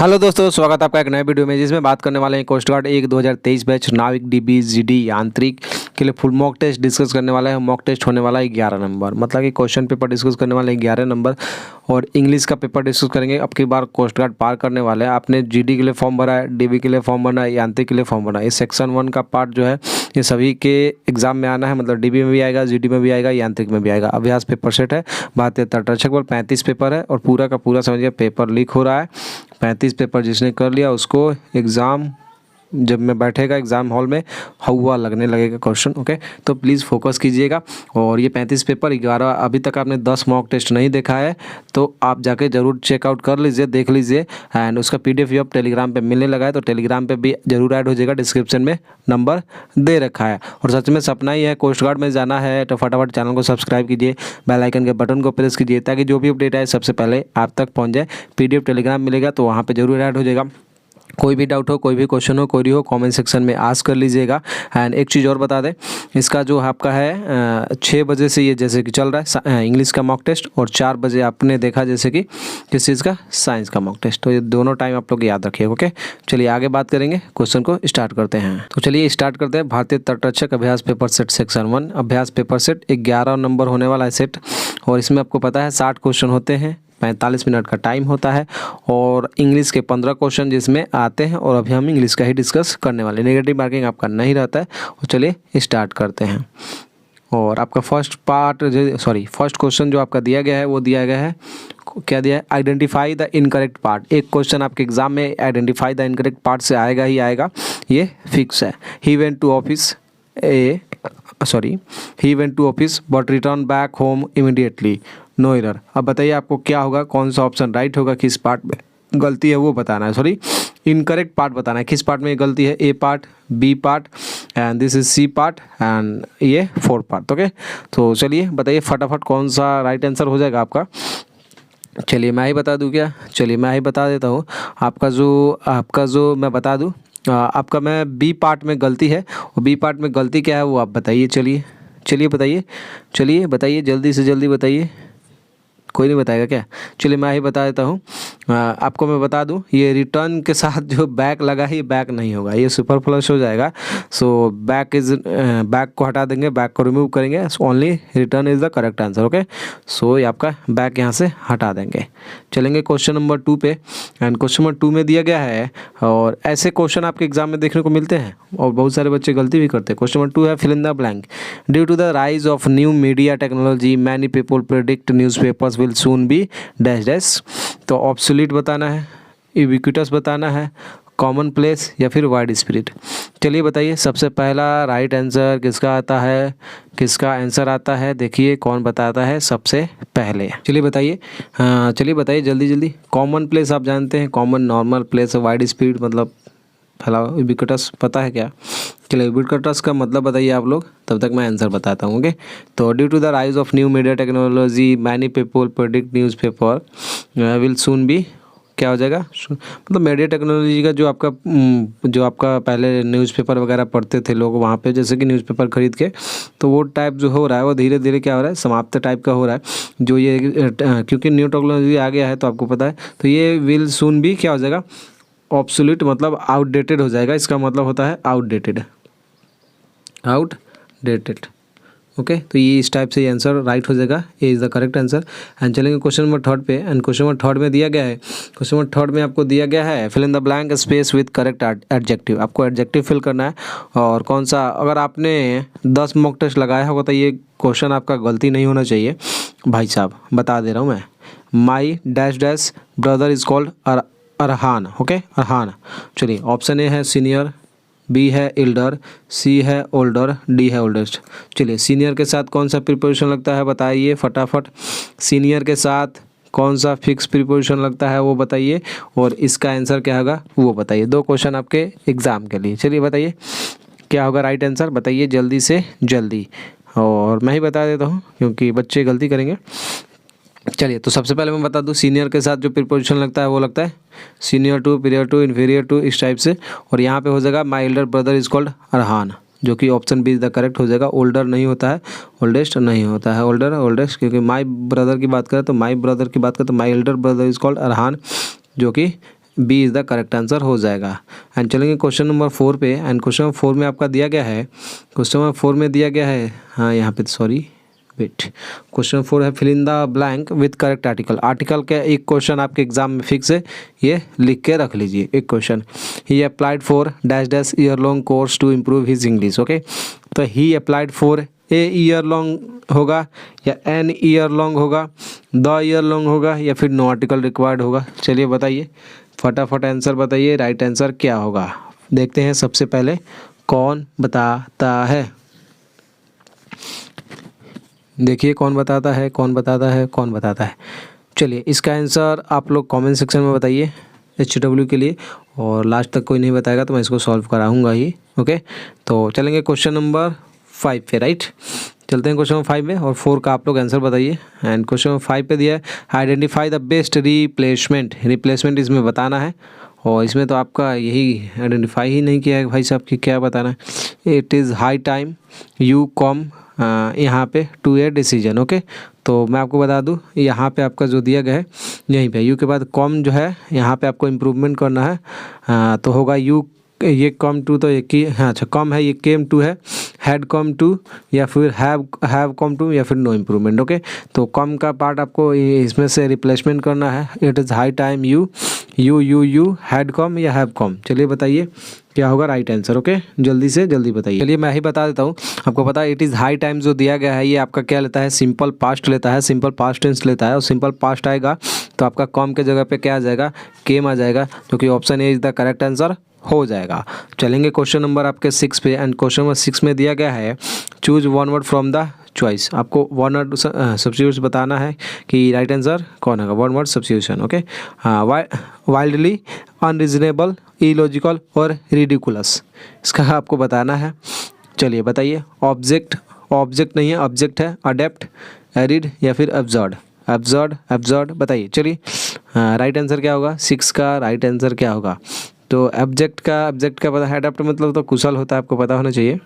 Hello दोस्तों, स्वागत है आपका एक नए वीडियो में जिसमें बात करने वाले हैं कोस्ट गार्ड 2023 बैच नाविक डीबी जीडी यांत्रिक के लिए फुल मॉक टेस्ट डिस्कस करने वाला है। मॉक टेस्ट होने वाला है 11 नंबर, मतलब कि क्वेश्चन पेपर डिस्कस करने वाले हैं 11 नंबर और इंग्लिश का पेपर डिस्कस करेंगे। अब की बार कोस्ट गार्ड पार करने वाले हैं। आपने जीडी के लिए फॉर्म भरा है, डीबी के लिए फॉर्म भरा है, यांत्रिक के लिए फॉर्म भरा है। इस सेक्शन 1 का पार्ट जो है ये सभी के एग्जाम में आना है, मतलब डीबी में भी आएगा, जीडी में भी आएगा, यांत्रिक में भी आएगा। अभ्यास पेपर सेट है, भारतीय तटरक्षक बल 35 पेपर है और पूरा का पूरा समझिए पेपर लीक हो रहा है। 35 पेपर जिसने कर लिया उसको एग्ज़ाम जब मैं बैठेगा एग्ज़ाम हॉल में हवा लगने लगेगा क्वेश्चन। ओके, तो प्लीज़ फोकस कीजिएगा। और ये 35 पेपर 11 अभी तक आपने 10 मॉक टेस्ट नहीं देखा है तो आप जाके ज़रूर चेकआउट कर लीजिए, देख लीजिए। एंड उसका PDF भी अब टेलीग्राम पे मिलने लगा है, तो टेलीग्राम पे भी जरूर ऐड हो जाएगा, डिस्क्रिप्शन में नंबर दे रखा है। और सच में सपना ही है कोस्ट गार्ड में जाना है तो फटाफट चैनल को सब्सक्राइब कीजिए, बेल आइकन के बटन को प्रेस कीजिए ताकि जो भी अपडेट आए सबसे पहले आप तक पहुँच जाए। PDF टेलीग्राम मिलेगा तो वहाँ पर जरूर ऐड हो जाएगा। कोई भी डाउट हो, कोई भी क्वेश्चन हो, कोई हो, कमेंट सेक्शन में आस्क कर लीजिएगा। एंड एक चीज़ और बता दें, इसका जो आपका है 6 बजे से ये जैसे कि चल रहा है इंग्लिश का मॉक टेस्ट, और 4 बजे आपने देखा जैसे कि किस चीज़ का, साइंस का मॉक टेस्ट। तो ये दोनों टाइम आप लोग याद रखिए। ओके, चलिए आगे बात करेंगे, क्वेश्चन को स्टार्ट करते हैं। तो चलिए स्टार्ट करते हैं। भारतीय तटरक्षक अभ्यास पेपर सेट सेक्शन 1 अभ्यास पेपर सेट 11 नंबर होने वाला है सेट, और इसमें आपको पता है 60 क्वेश्चन होते हैं, 45 मिनट का टाइम होता है और इंग्लिश के 15 क्वेश्चन जिसमें आते हैं। और अभी हम इंग्लिश का ही डिस्कस करने वाले, नेगेटिव मार्किंग आपका नहीं रहता है। और चलिए स्टार्ट करते हैं। और आपका फर्स्ट क्वेश्चन जो आपका दिया गया है वो दिया गया है, क्या दिया है, आइडेंटिफाई द इनकरेक्ट पार्ट। एक क्वेश्चन आपके एग्जाम में आइडेंटिफाई द इनकरेक्ट पार्ट से आएगा ही आएगा, ये फिक्स है। He went to office but return back home immediately, no error. अब बताइए आपको क्या होगा, कौन सा ऑप्शन राइट होगा, किस पार्ट में गलती है वो बताना है। इनकरेक्ट पार्ट बताना है, किस पार्ट में गलती है, A part, B part and this is C part and ये 4 पार्ट। ओके, तो चलिए बताइए फटाफट कौन सा राइट आंसर हो जाएगा आपका। चलिए मैं ही बता दूं क्या, चलिए मैं ही बता देता हूँ। आपका जो मैं बता दूँ, आपका मैं बी पार्ट में गलती है, और बी पार्ट में गलती क्या है वो आप बताइए। चलिए बताइए जल्दी से जल्दी बताइए। कोई नहीं बताएगा क्या, चलिए मैं ही बता देता हूँ। आपको मैं बता दूँ, ये रिटर्न के साथ जो बैक लगा है ये बैक नहीं होगा, ये सुपरफ्लश हो जाएगा। सो बैक को हटा देंगे, बैक को रिमूव करेंगे, only return is the correct answer. Okay, so ये आपका बैक यहाँ से हटा देंगे। चलेंगे क्वेश्चन नंबर 2 पे। एंड क्वेश्चन नंबर 2 में दिया गया है, और ऐसे क्वेश्चन आपके एग्जाम में देखने को मिलते हैं और बहुत सारे बच्चे गलती भी करते हैं। क्वेश्चन नंबर 2 है, fill in the blank. Due to the rise of new media technology many people predict newspapers will soon be dash dash. तो ऑब्सोलीट बताना है, यूबिक्विटस बताना है, कॉमन प्लेस या फिर वाइड स्प्रेड। चलिए बताइए सबसे पहला राइट आंसर किसका आता है, किसका आंसर आता है, देखिए कौन बताता है सबसे पहले। चलिए बताइए जल्दी जल्दी। कॉमन प्लेस आप जानते हैं, common normal place, wide spread मतलब फैलाव। यूबिक्विटस पता है क्या, चलिए यूबिक्विटस का मतलब बताइए आप लोग, तब तक मैं आंसर बताता हूँ। ओके, तो due to the rise of new media technology many people predict newspaper will soon be, क्या हो जाएगा, मतलब मीडिया टेक्नोलॉजी का जो आपका पहले न्यूज़पेपर वगैरह पढ़ते थे लोग वहाँ पे, जैसे कि न्यूज़पेपर खरीद के, तो वो टाइप जो हो रहा है वो धीरे धीरे क्या हो रहा है, समाप्त टाइप का हो रहा है। जो ये क्योंकि न्यू टेक्नोलॉजी आ गया है तो आपको पता है, तो ये विल सून भी क्या हो जाएगा, ऑब्सोल्यूट मतलब आउटडेटेड हो जाएगा। इसका मतलब होता है आउटडेटेड। ओके, तो ये इस टाइप से ये आंसर राइट हो जाएगा, A is the correct answer. And चलेंगे क्वेश्चन नंबर 3 पे। एंड क्वेश्चन नंबर 3 में दिया गया है, क्वेश्चन नंबर 3 में आपको दिया गया है, fill in the blank space with correct adjective. आपको एडजेक्टिव फिल करना है, और कौन सा, अगर आपने 10 मॉक टेस्ट लगाया होगा तो ये क्वेश्चन आपका गलती नहीं होना चाहिए भाई साहब, बता दे रहा हूँ मैं। My dash dash brother is called Arhan. Okay, Arhan. चलिए ऑप्शन ए है सीनियर, बी है एल्डर, सी है ओल्डर, डी है ओल्डेस्ट। चलिए सीनियर के साथ कौन सा प्रीपोजिशन लगता है बताइए फटाफट। सीनियर के साथ कौन सा फिक्स प्रीपोजिशन लगता है वो बताइए, और इसका आंसर क्या होगा वो बताइए। 2 क्वेश्चन आपके एग्जाम के लिए। चलिए बताइए क्या होगा राइट आंसर, बताइए जल्दी से जल्दी, और मैं ही बता देता हूँ क्योंकि बच्चे गलती करेंगे। चलिए तो सबसे पहले मैं बता दूं, सीनियर के साथ जो प्रीपोजिशन लगता है वो लगता है senior to, superior to, inferior to, इस टाइप से। और यहाँ पे हो जाएगा my elder brother is called Arhan, जो कि option B is the correct हो जाएगा। ओल्डर नहीं होता है, ओल्डेस्ट नहीं होता है, ओल्डेस्ट, क्योंकि माई ब्रदर की बात करें तो my elder brother is called Arhan, जो कि B is the correct answer हो जाएगा। एंड चलेंगे क्वेश्चन नंबर 4 पे। एंड क्वेश्चन नंबर 4 में आपका दिया गया है, क्वेश्चन नंबर 4 में दिया गया है, हाँ यहाँ पे सॉरी वेट, क्वेश्चन 4 है fill in the blank with correct article. Article का एक क्वेश्चन आपके एग्जाम में फिक्स है, ये लिख के रख लीजिए एक question. He applied for dash dash year long course to improve his English. Okay, तो he applied for a year long होगा या एन ईयर लॉन्ग होगा, द ईयर लॉन्ग होगा या फिर नो आर्टिकल रिक्वायर्ड होगा। चलिए बताइए, फटाफट आंसर बताइए, राइट आंसर क्या होगा। देखते हैं सबसे पहले कौन बताता है। देखिए कौन बताता है, कौन बताता है, कौन बताता है। चलिए इसका आंसर आप लोग कमेंट सेक्शन में बताइए HW के लिए, और लास्ट तक कोई नहीं बताएगा तो मैं इसको सॉल्व कराऊंगा ही। ओके, तो चलेंगे क्वेश्चन नंबर 5 पे। राइट, चलते हैं क्वेश्चन नंबर 5 में, और 4 का आप लोग आंसर बताइए। एंड क्वेश्चन नंबर 5 पे दिया है identify the best replacement. Replacement इसमें बताना है, और इसमें तो आपका यही आइडेंटिफाई ही नहीं किया है भाई साहब कि क्या बताना है। It is high time you come यहाँ पे टू ए डिसीजन। ओके, तो मैं आपको बता दूँ यहाँ पे आपका जो दिया गया है यहीं पे यू के बाद कॉम जो है यहाँ पे आपको इम्प्रूवमेंट करना है। तो होगा यू, ये कम टू तो एक ही, हाँ अच्छा कम है, ये केम टू है, हैड कम टू या फिर हैव कम टू या फिर नो इम्प्रूवमेंट। ओके, तो कम का पार्ट आपको इसमें से रिप्लेसमेंट करना है। It is high time you had come या हैव कम। चलिए बताइए क्या होगा राइट आंसर। ओके, जल्दी से जल्दी बताइए। चलिए मैं ही बता देता हूँ, आपको पता है इट इज़ हाई टाइम जो दिया गया है ये आपका क्या लेता है, सिंपल पास्ट लेता है, सिंपल पास्ट टेंस लेता है, और सिंपल पास्ट आएगा तो आपका कम के जगह पे क्या आ जाएगा, केम आ जाएगा, जो कि option A is the correct answer हो जाएगा। चलेंगे क्वेश्चन नंबर आपके 6 पे। एंड क्वेश्चन नंबर 6 में दिया गया है choose one word from the choice. आपको वन वर्ड सब्स्टिट्यूट बताना है कि राइट आंसर कौन होगा, वन वर्ड सब्स्टिट्यूशन। ओके, हाँ, वाइल्डली, अनरीजनेबल, इलॉजिकल और रिडिकुलस, इसका आपको बताना है। चलिए बताइए, ऑब्जेक्ट, ऑब्जेक्ट नहीं है, ऑब्जेक्ट है, अडेप्ट, एरिड या फिर एब्जर्ड। एब्जर्ड बताइए। चलिए राइट आंसर क्या होगा, 6 का राइट आंसर क्या होगा। तो ऑब्जेक्ट का पता है, अडेप्ट मतलब तो कुशल होता है, आपको पता होना चाहिए।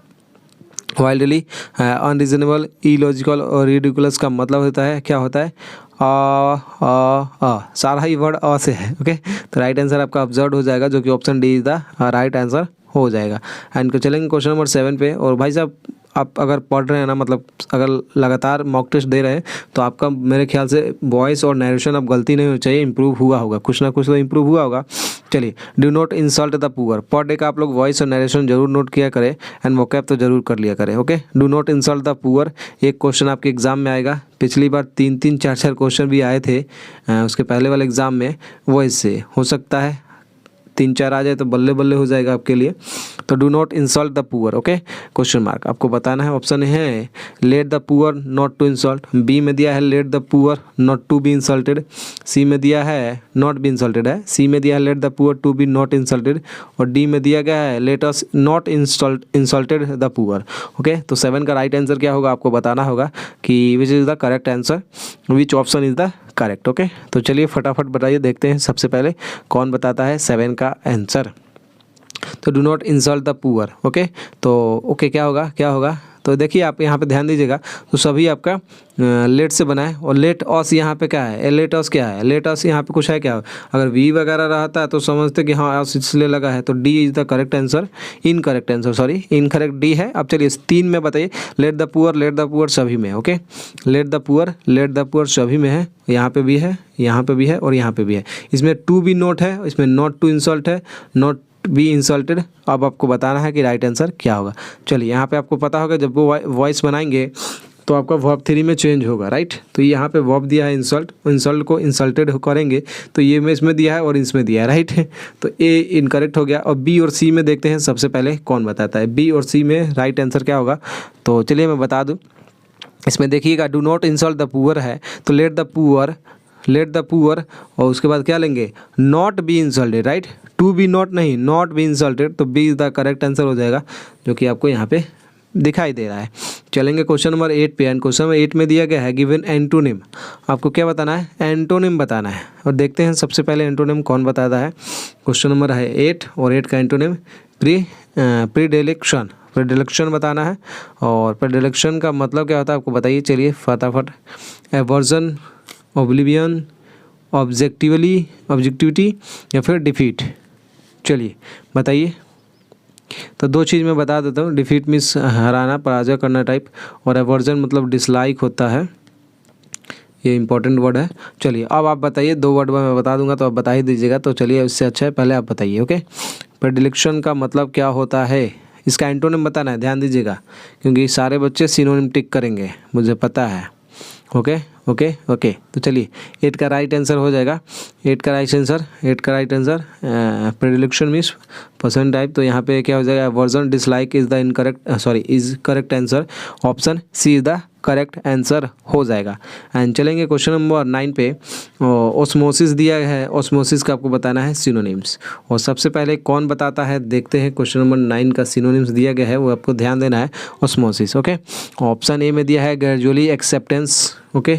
वाइल्डली, अनरीजनेबल, इलॉजिकल और रिडिकुलस का मतलब होता है, क्या होता है, सारा ही वर्ड अ से है। ओके, तो राइट आंसर आपका ऑब्जर्व हो जाएगा, जो कि option D is the right answer हो जाएगा। एंड चलेंगे क्वेश्चन नंबर 7 पे। और भाई साहब आप अगर पढ़ रहे हैं ना, मतलब अगर लगातार मॉक टेस्ट दे रहे हैं तो आपका मेरे ख्याल से वॉइस और नरेशन अब गलती नहीं होनी चाहिए, इंप्रूव हुआ होगा, कुछ ना कुछ तो इंप्रूव हुआ होगा। चलिए, do not insult the poor, per day का आप लोग वॉइस और नरेशन जरूर नोट किया करें, एंड वोकैब तो जरूर कर लिया करें। Okay, do not insult the poor एक क्वेश्चन आपके एग्जाम में आएगा। पिछली बार 3-3, 4-4 क्वेश्चन भी आए थे उसके पहले वाले एग्जाम में, वॉइस से हो सकता है 3-4 आ जाए तो बल्ले बल्ले हो जाएगा आपके लिए। तो do not insult the poor. Okay, question mark आपको बताना है। ऑप्शन है let the poor not to insult, B में दिया है let the poor not to be insulted, C में दिया है नॉट बी इंसल्टेड है, सी में दिया है let the poor to be not insulted, और डी में दिया गया है let us not insulted the poor. Okay, तो 7 का राइट आंसर क्या होगा, आपको बताना होगा कि which is the correct answer, which option is the correct. Okay, तो चलिए फटाफट बताइए, देखते हैं सबसे पहले कौन बताता है 7 का आंसर। तो do not insult the poor. Okay, तो ओके क्या होगा, तो देखिए आप यहाँ पे ध्यान दीजिएगा, तो सभी आपका लेट से बना है, और लेट ऑस यहाँ पे क्या है, लेट ऑस क्या है, लेट ऑस यहाँ पे कुछ है क्या, अगर वी वगैरह रहता है तो समझते कि हाँ ऑस इसलिए लगा है, तो D is the correct answer, incorrect answer, sorry incorrect D है। अब चलिए 3 में बताइए, लेट द पुअर सभी में। ओके, लेट द पुअर सभी में है, यहाँ पे भी है, यहाँ पे भी है और यहाँ पे भी है। इसमें टू बी नोट है, इसमें नॉट टू इंसल्ट है, नॉट बी इंसल्टेड। अब आपको बताना है कि राइट आंसर क्या होगा। चलिए यहाँ पे आपको पता होगा जब वो वॉइस बनाएंगे तो आपका वर्ब 3 में चेंज होगा, राइट। तो यहाँ पे वर्ब दिया है इंसल्ट को इंसल्टेड करेंगे, तो ये में इसमें दिया है और इसमें दिया है, राइट। तो ए इनकरेक्ट हो गया। और बी और सी में देखते हैं सबसे पहले कौन बताता है, बी और सी में राइट आंसर क्या होगा। तो चलिए मैं बता दूँ, इसमें देखिएगा do not insult the poor है, तो लेट द पुअर और उसके बाद क्या लेंगे, not be insulted, right, to be not नहीं, नॉट बी इंसल्टेड, तो B is the correct answer हो जाएगा, जो कि आपको यहाँ पे दिखाई दे रहा है। चलेंगे क्वेश्चन नंबर 8 पे। एंड क्वेश्चन नंबर 8 में दिया गया है गिवन एंटोनिम, आपको क्या बताना है, एंटोनिम बताना है। और देखते हैं सबसे पहले एंटोनिम कौन बताता है। क्वेश्चन नंबर है 8 और 8 का एंटोनिम प्रीडिलेक्शन बताना है। और प्रीडिलेक्शन का मतलब क्या होता है आपको बताइए, चलिए फटाफट। एवर्जन, ओब्लिवियन, ऑब्जेक्टिविटी या फिर डिफीट। चलिए बताइए। तो दो चीज़ मैं बता देता हूँ। डिफीट मीन्स हराना, पराजय करना टाइप, और एवर्जन मतलब डिसलाइक होता है। ये इंपॉर्टेंट वर्ड है। चलिए अब आप बताइए, दो वर्ड में मैं बता दूंगा तो आप बता ही दीजिएगा। तो चलिए इससे अच्छा है पहले आप बताइए। ओके, प्रेडिलेक्शन का मतलब क्या होता है, इसका एंटोनिम बताना है, ध्यान दीजिएगा, क्योंकि सारे बच्चे सिनोनिम टिक करेंगे, मुझे पता है। ओके ओके ओके, तो चलिए 8 का राइट आंसर हो जाएगा। 8 का राइट आंसर प्रेडिलेक्शन मीन्स पसंद टाइप। तो यहाँ पे क्या हो जाएगा, aversion dislike is the incorrect, sorry is correct answer. Option C is the correct answer हो जाएगा। एंड चलेंगे क्वेश्चन नंबर 9 पे। ओस्मोसिस दिया है, ओस्मोसिस का आपको बताना है सिनोनिम्स। और सबसे पहले कौन बताता है, देखते हैं। क्वेश्चन नंबर 9 का सिनोनिम्स दिया गया है, वो आपको ध्यान देना है। Osmosis, okay. ऑप्शन ए में दिया है gradually acceptance, okay,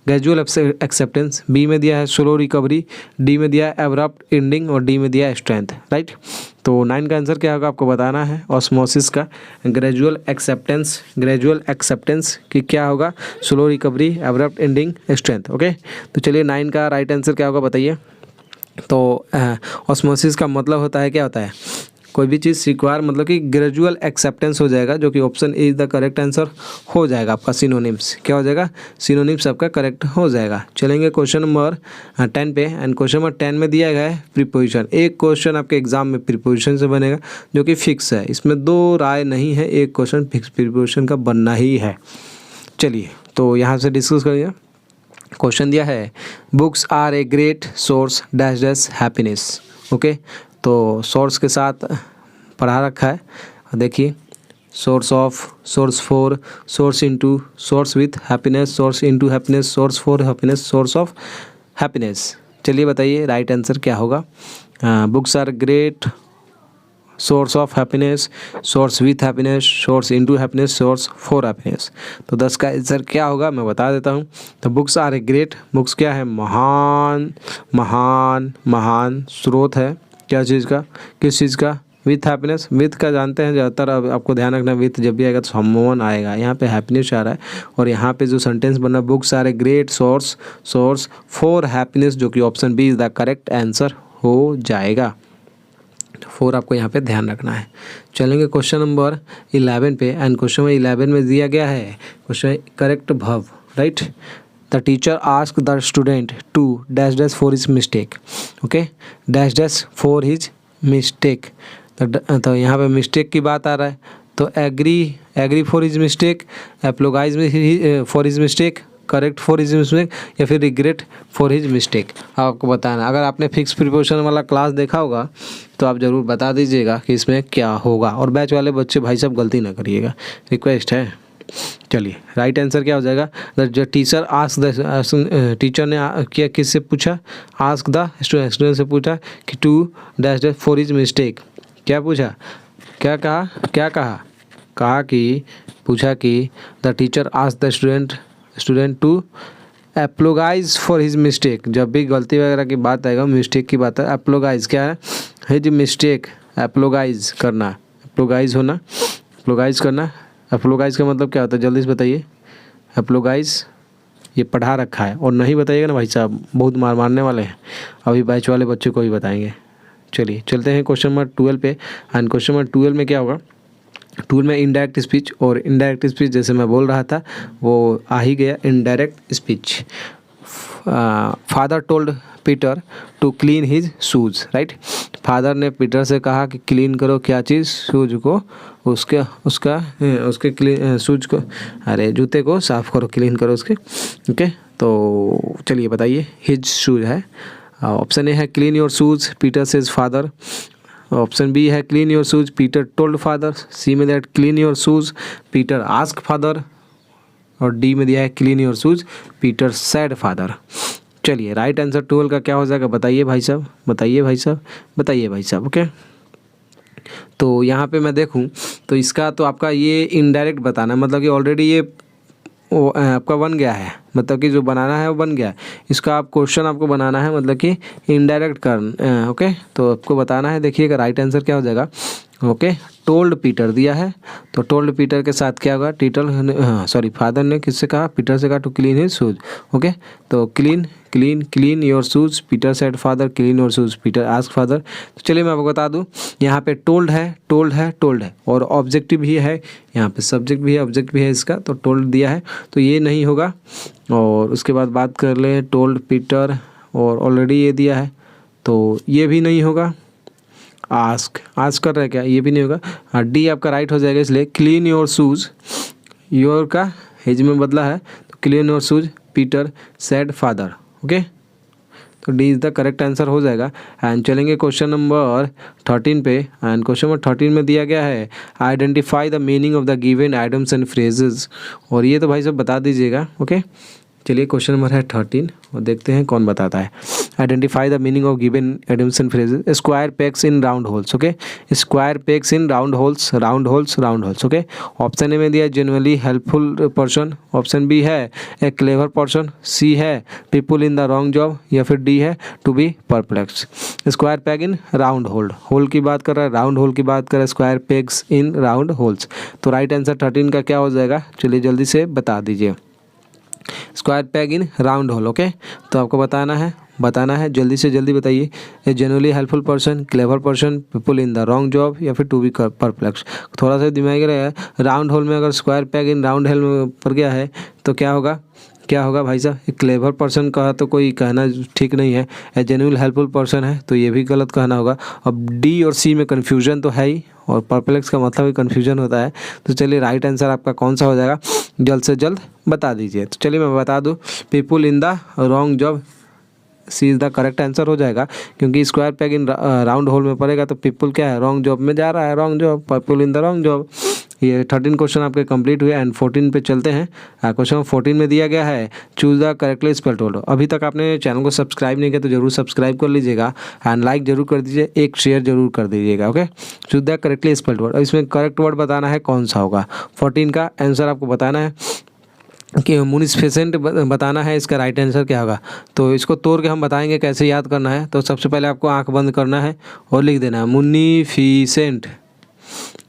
gradual acceptance. B में दिया है स्लो रिकवरी, डी में दिया है एब्रप्ट एंडिंग, और डी में दिया है स्ट्रेंथ, राइट। तो 9 का आंसर क्या होगा आपको बताना है। ऑस्मोसिस का ग्रेजुअल एक्सेप्टेंस की क्या होगा, slow recovery, abrupt ending, strength, okay. तो चलिए 9 का राइट आंसर क्या होगा बताइए। तो ऑस्मोसिस का मतलब होता है, क्या होता है, कोई भी चीज़ स्वीकार, मतलब कि ग्रेजुअल एक्सेप्टेंस हो जाएगा, जो कि option A is the correct answer हो जाएगा आपका। सिनोनिम्स क्या हो जाएगा, सिनोनिम्स आपका करेक्ट हो जाएगा। चलेंगे क्वेश्चन नंबर 10 पे। एंड क्वेश्चन नंबर 10 में दिया गया है प्रीपोजिशन। एक क्वेश्चन आपके एग्जाम में प्रीपोजिशन से बनेगा, जो कि फिक्स है, इसमें दो राय नहीं है, एक क्वेश्चन फिक्स प्रीपोजिशन का बनना ही है। चलिए तो यहाँ से डिस्कस करिए। क्वेश्चन दिया है books are a great source dash dash happiness, okay. तो सोर्स के साथ पढ़ा रखा है, देखिए, source of, source for, source into, source with happiness, source into happiness, source for happiness, source of happiness. चलिए बताइए राइट आंसर क्या होगा। Books are great source of happiness, source with happiness, source into happiness, source for happiness. तो 10 का answer क्या होगा मैं बता देता हूँ। तो books are a great, books क्या है, महान महान महान स्रोत है, क्या चीज़ का, किस चीज़ का, विथ हैप्पीनेस। विथ का जानते हैं ज़्यादातर, अब आपको ध्यान रखना, विथ जब भी आएगा तो समवन आएगा, यहाँ पे हैप्पीनेस आ रहा है। और यहाँ पे जो सेंटेंस बना, books are a great source for happiness, जो कि option B is the correct answer हो जाएगा। 4 आपको यहाँ पे ध्यान रखना है। चलेंगे क्वेश्चन नंबर 11 पे। एंड क्वेश्चन नंबर 11 में दिया गया है क्वेश्चन करेक्ट भव, right. The teacher ask the student to dash dash for his mistake, okay, dash dash for his mistake. तो यहाँ पे मिस्टेक की बात आ रहा है, तो agree for his mistake, apologise for his mistake, correct for his mistake, या फिर रिग्रेट फॉर हिज मिस्टेक। आपको बताना, अगर आपने फिक्स प्रीपोजिशन वाला क्लास देखा होगा तो आप ज़रूर बता दीजिएगा कि इसमें क्या होगा। और बैच वाले बच्चे भाई साहब गलती ना करिएगा, रिक्वेस्ट है। चलिए राइट आंसर क्या हो जाएगा, the teacher ask the, teacher ने क्या किससे पूछा, आस्क द स्टूडेंट से पूछा कि to dash dash for his mistake. क्या पूछा, क्या कहा, कहा कि, पूछा कि the teacher ask the student to apologise for his mistake. जब भी गलती वगैरह की बात आएगा, मिस्टेक की बात है, एप्लोगाइज क्या है, हिज मिस्टेक, एप्लोगाइज करना, एप्लोगाइज होना, एप्लोगाइज करना। एप्लोगाइज का मतलब क्या होता है, जल्दी से बताइए। एप्लोगाइज ये पढ़ा रखा है, और नहीं बताइएगा ना भाई साहब, बहुत मारने वाले हैं, अभी बैच वाले बच्चों को ही बताएंगे। चलिए चलते हैं क्वेश्चन नंबर 12 पे। एंड क्वेश्चन नंबर 12 में क्या होगा, 12 में इनडायरेक्ट स्पीच, और इनडायरेक्ट स्पीच जैसे मैं बोल रहा था वो आ ही गया, indirect speech. Father told Peter to clean his shoes, right. Father ने पीटर से कहा कि क्लीन करो क्या चीज़, शूज को, उसके क्लीन शूज को, अरे जूते को साफ़ करो, क्लीन करो उसके, ओके। तो चलिए बताइए, हिज शूज है। ऑप्शन ए है clean your shoes, Peter says father. Option B है clean your shoes, Peter told father. C में that clean your shoes, Peter ask father. और डी में दिया है clean your shoes, Peter said father. चलिए right answer 12 का क्या हो जाएगा बताइए भाई साहब, बताइए भाई साहब, ओके। तो यहाँ पे मैं देखूँ तो इसका तो आपका ये इनडायरेक्ट बताना है, मतलब कि ऑलरेडी ये आपका बन गया है, मतलब कि जो बनाना है वो बन गया है। इसका आप क्वेश्चन आपको बनाना है, मतलब कि इनडायरेक्ट ओके। तो आपको बताना है, देखिएगा राइट आंसर क्या हो जाएगा। ओके, टोल्ड पीटर दिया है, तो टोल्ड पीटर के साथ क्या होगा, फादर ने किससे कहा, पीटर से कहा to clean his shoes. Okay, तो clean your shoes, Peter said father clean your shoes, Peter ask father. तो चलिए मैं आपको बता दूं, यहाँ पे टोल्ड है और ऑब्जेक्टिव भी है, यहाँ पे सब्जेक्ट भी है, ऑब्जेक्ट भी है इसका, तो टोल्ड दिया है तो ये नहीं होगा। और उसके बाद बात कर ले टोल्ड पीटर, और ऑलरेडी ये दिया है तो ये भी नहीं होगा। आस्क कर रहा है क्या, ये भी नहीं होगा। हाँ, डी आपका राइट हो जाएगा, इसलिए क्लीन योर शूज़, योर का हेज में बदला है तो clean your shoes Peter said father. Okay, तो D is the correct answer हो जाएगा। एंड चलेंगे क्वेश्चन नंबर 13 पे। एंड क्वेश्चन नंबर 13 में दिया गया है identify the meaning of the given items and phrases, और ये तो भाई सब बता दीजिएगा। ओके, चलिए क्वेश्चन नंबर है 13 और देखते हैं कौन बताता है। Identify the meaning of given items and phrases. Square pegs in round holes. Okay, square pegs in round holes. Okay, option A में दिया है genuinely helpful person, option B है ए क्लेवर पर्सन, सी है people in the wrong job, या फिर D है to be perplex. Square peg in round hole की बात कर रहा है, राउंड होल की बात कर रहा है, square pegs in round holes. तो राइट आंसर 13 का क्या हो जाएगा, चलिए जल्दी से बता दीजिए। Square peg in round hole. Okay, तो आपको बताना है, जल्दी से जल्दी बताइए। A genuinely helpful person, clever person, people in the wrong job, या फिर टू बी परप्लेक्स। थोड़ा सा दिमाग रहेगा, राउंड होल में अगर square peg in round hole में पर गया है तो क्या होगा भाई साहब, एक क्लेवर पर्सन का तो कोई कहना ठीक नहीं है, ए जेन्युइन हेल्पफुल पर्सन है तो ये भी गलत कहना होगा। अब डी और सी में कन्फ्यूजन तो है ही, और परप्लेक्स का मतलब ही कन्फ्यूजन होता है। तो चलिए राइट आंसर आपका कौन सा हो जाएगा, जल्द से जल्द बता दीजिए। तो चलिए मैं बता दूं, people in the wrong job, C is the correct answer हो जाएगा, क्योंकि square peg in round hole में पड़ेगा तो पीपल क्या है, रॉन्ग जॉब में जा रहा है, wrong job, people in the wrong job. ये 13 क्वेश्चन आपके कंप्लीट हुए। एंड 14 पे चलते हैं। क्वेश्चन 14 में दिया गया है choose the correctly spelled word. अभी तक आपने चैनल को सब्सक्राइब नहीं किया तो जरूर सब्सक्राइब कर लीजिएगा, एंड लाइक जरूर कर दीजिए, एक शेयर जरूर कर दीजिएगा। Okay, choose the correctly spelled word, इसमें करेक्ट वर्ड बताना है कौन सा होगा। 14 का आंसर आपको बताना है कि मुनिफिसेंट बताना है, इसका राइट आंसर क्या होगा। तो इसको तोड़ के हम बताएंगे कैसे याद करना है। तो सबसे पहले आपको आंख बंद करना है और लिख देना है मुनिफिसेंट।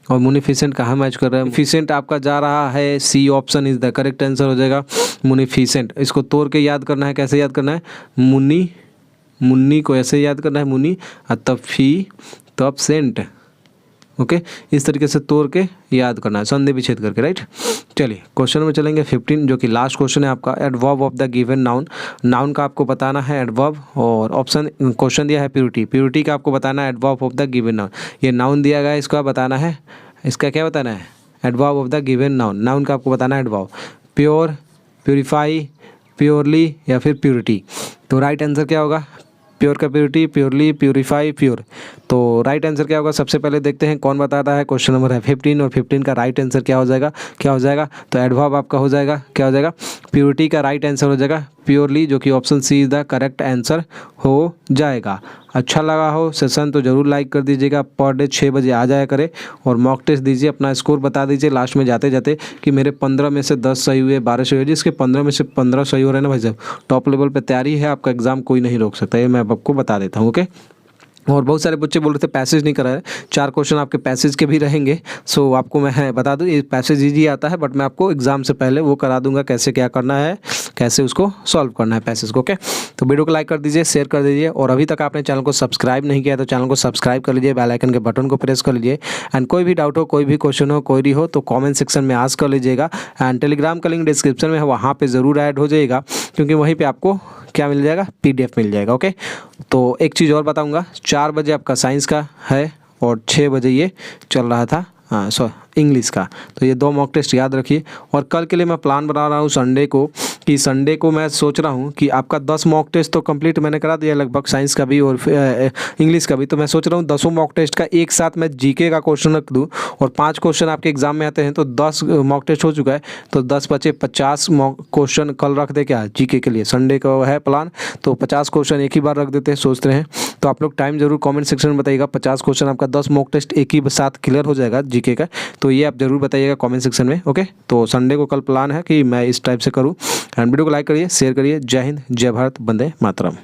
और मुनिफिसेंट कहाँ मैच कर रहा है, मुनिफिसेंट आपका जा रहा है C, option is the correct answer हो जाएगा मुनिफिसेंट। इसको तोड़ के याद करना है, कैसे याद करना है, मुन्नी को ऐसे याद करना है, मुनी तब फी तब सेंट। ओके, इस तरीके से तोड़ के याद करना है, संधि विच्छेद करके। राइट, चलिए क्वेश्चन में चलेंगे 15, जो कि लास्ट क्वेश्चन है आपका। Adverb of the given noun, noun का आपको बताना है एडवर्ब, और ऑप्शन क्वेश्चन दिया है प्योरिटी का आपको बताना है adverb of the given noun. ये नाउन दिया गया है, इसका बताना है, इसका क्या बताना है, adverb of the given noun. Noun का आपको बताना है एडवर्ब, प्योर, प्योरीफाई, प्योरली, या फिर प्योरिटी। तो राइट आंसर क्या होगा, प्योर का प्योरिटी, प्योरली, प्योरीफाई, प्योर। तो राइट आंसर क्या होगा, सबसे पहले देखते हैं कौन बताता है। क्वेश्चन नंबर है 15, और 15 का राइट आंसर क्या हो जाएगा, तो एडवर्ब आपका हो जाएगा, क्या हो जाएगा, प्योरिटी का राइट आंसर हो जाएगा प्योरली, जो कि option C is the correct answer हो जाएगा। अच्छा लगा हो सेशन तो ज़रूर लाइक कर दीजिएगा। पर डे 6 बजे आ जाया करे और मॉक टेस्ट दीजिए, अपना स्कोर बता दीजिए लास्ट में जाते जाते कि मेरे 15 में से 10 सही हुए, 12 सही हुए। जिसके 15 में से 15 सही हो रहे हैं ना भाई साहब, टॉप लेवल पे तैयारी है, आपका एग्जाम कोई नहीं रोक सकता, ये मैं आपको बता देता हूँ। ओके, और बहुत सारे बच्चे बोल रहे थे पैसेज नहीं करा है, 4 क्वेश्चन आपके पैसेज के भी रहेंगे। सो आपको मैं बता दूं, ये पैसेज ईजी आता है, बट मैं आपको एग्जाम से पहले वो करा दूंगा कैसे क्या करना है, कैसे उसको सॉल्व करना है पैसेज को। ओके, तो वीडियो को लाइक कर दीजिए, शेयर कर दीजिए, और अभी तक आपने चैनल को सब्सक्राइब नहीं किया तो चैनल को सब्सक्राइब कर लीजिए, बेल आइकन के बटन को प्रेस कर लीजिए। एंड कोई भी डाउट हो, कोई भी क्वेश्चन हो, कोई भी हो तो कॉमेंट सेक्शन में आस्क कर लीजिएगा। एंड टेलीग्राम का लिंक डिस्क्रिप्शन में है, वहाँ पर ज़रूर ऐड हो जाएगा, क्योंकि वहीं पर आपको क्या मिल जाएगा, PDF मिल जाएगा। ओके, तो एक चीज़ और बताऊंगा, 4 बजे आपका साइंस का है और 6 बजे ये चल रहा था इंग्लिश का। तो ये 2 मॉक टेस्ट याद रखिए। और कल के लिए मैं प्लान बना रहा हूँ संडे को मैं सोच रहा हूँ कि आपका 10 मॉक टेस्ट तो कंप्लीट मैंने करा दिया लगभग, साइंस का भी और इंग्लिश का भी। तो मैं सोच रहा हूँ 10 मॉक टेस्ट का एक साथ मैं जीके का क्वेश्चन रख दूँ, और 5 क्वेश्चन आपके एग्जाम में आते हैं, तो 10 मॉक टेस्ट हो चुका है, तो 10 बचे 50 मॉक क्वेश्चन कल रख दे क्या जीके के लिए। संडे का है प्लान, तो 50 क्वेश्चन एक ही बार रख देते हैं, सोचते हैं। तो आप लोग टाइम जरूर कमेंट सेक्शन में बताइएगा। 50 क्वेश्चन आपका 10 मॉक टेस्ट एक ही साथ क्लियर हो जाएगा जीके का, तो ये आप जरूर बताइएगा कमेंट सेक्शन में। ओके, तो संडे को कल प्लान है कि मैं इस टाइप से करूँ। एंड वीडियो को लाइक करिए, शेयर करिए। जय हिंद, जय भारत, वंदे मातरम।